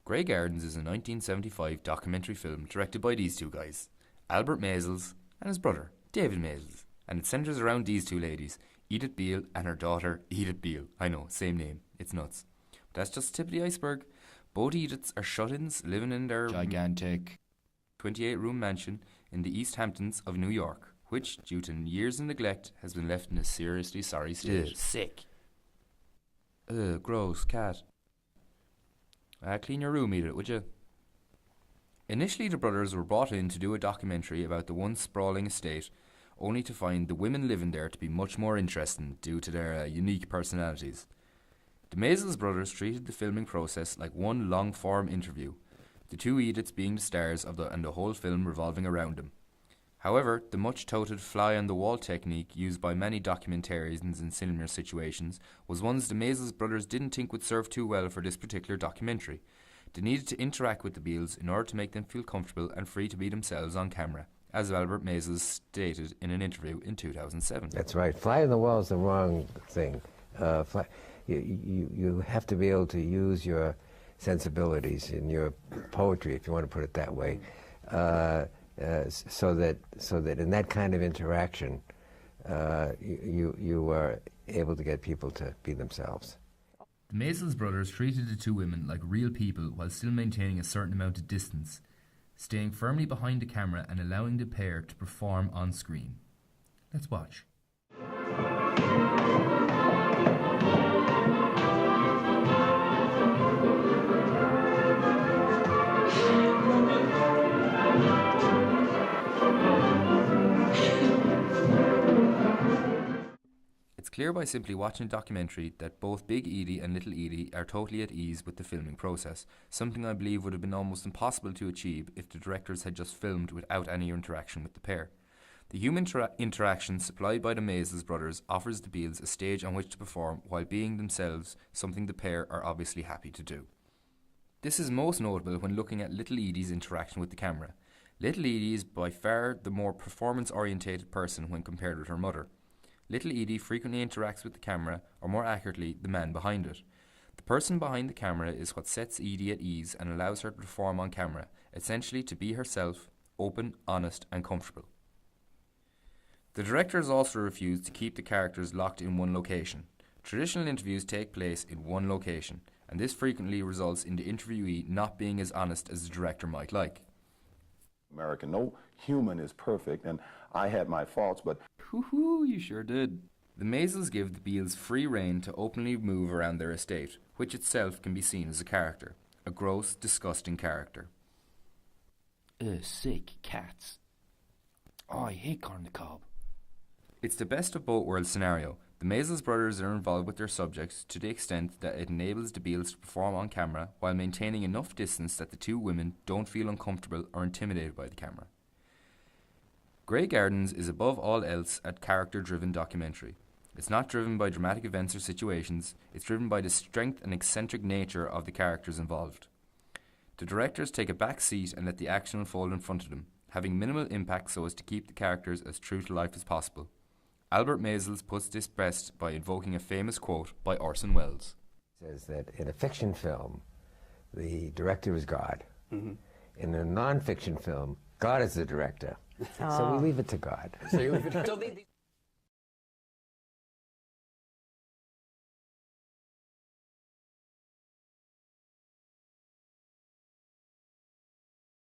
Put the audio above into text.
Grey Gardens is a 1975 documentary film directed by these two guys, Albert Maysles and his brother, David Maysles, and it centres around these two ladies, Edith Beale and her daughter, Edith Beale. I know, same name, it's nuts. But that's just the tip of the iceberg. Both Ediths are shut-ins living in their gigantic 28-room mansion in the East Hamptons of New York, which, due to years of neglect, has been left in a seriously sorry state. sick. Gross, cat. Clean your room, Edith, would you? Initially, the brothers were brought in to do a documentary about the once sprawling estate, only to find the women living there to be much more interesting due to their unique personalities. The Maysles brothers treated the filming process like one long-form interview, the two Ediths being the stars of and the whole film revolving around them. However, the much-touted fly-on-the-wall technique used by many documentarians in similar situations was one the Maysles brothers didn't think would serve too well for this particular documentary. They needed to interact with the Beales in order to make them feel comfortable and free to be themselves on camera, as Albert Maysles stated in an interview in 2007. That's right. Fly on the wall is the wrong thing. You have to be able to use your sensibilities in your poetry, if you want to put it that way, so that in that kind of interaction, you are able to get people to be themselves. The Maysles brothers treated the two women like real people while still maintaining a certain amount of distance, staying firmly behind the camera and allowing the pair to perform on screen. Let's watch. It's clear by simply watching the documentary that both Big Edie and Little Edie are totally at ease with the filming process, something I believe would have been almost impossible to achieve if the directors had just filmed without any interaction with the pair. The human interaction supplied by the Maysles brothers offers the Beales a stage on which to perform while being themselves, something the pair are obviously happy to do. This is most notable when looking at Little Edie's interaction with the camera. Little Edie is by far the more performance-orientated person when compared with her mother. Little Edie frequently interacts with the camera, or more accurately, the man behind it. The person behind the camera is what sets Edie at ease and allows her to perform on camera, essentially to be herself, open, honest and comfortable. The directors also refused to keep the characters locked in one location. Traditional interviews take place in one location, and this frequently results in the interviewee not being as honest as the director might like. American, no human is perfect, and I had my faults, but Hoo-hoo, you sure did. The Maysles give the Beales free rein to openly move around their estate, which itself can be seen as a character. A gross, disgusting character. Sick cats. Oh, I hate corn on the cob. It's the best of both worlds scenario. The Maysles brothers are involved with their subjects to the extent that it enables the Beales to perform on camera while maintaining enough distance that the two women don't feel uncomfortable or intimidated by the camera. Grey Gardens is above all else a character-driven documentary. It's not driven by dramatic events or situations, it's driven by the strength and eccentric nature of the characters involved. The directors take a back seat and let the action unfold in front of them, having minimal impact so as to keep the characters as true to life as possible. Albert Maysles puts this best by invoking a famous quote by Orson Welles. It says that in a fiction film, the director is God. Mm-hmm. In a non-fiction film, God is the director. So we leave it to God. So you leave it to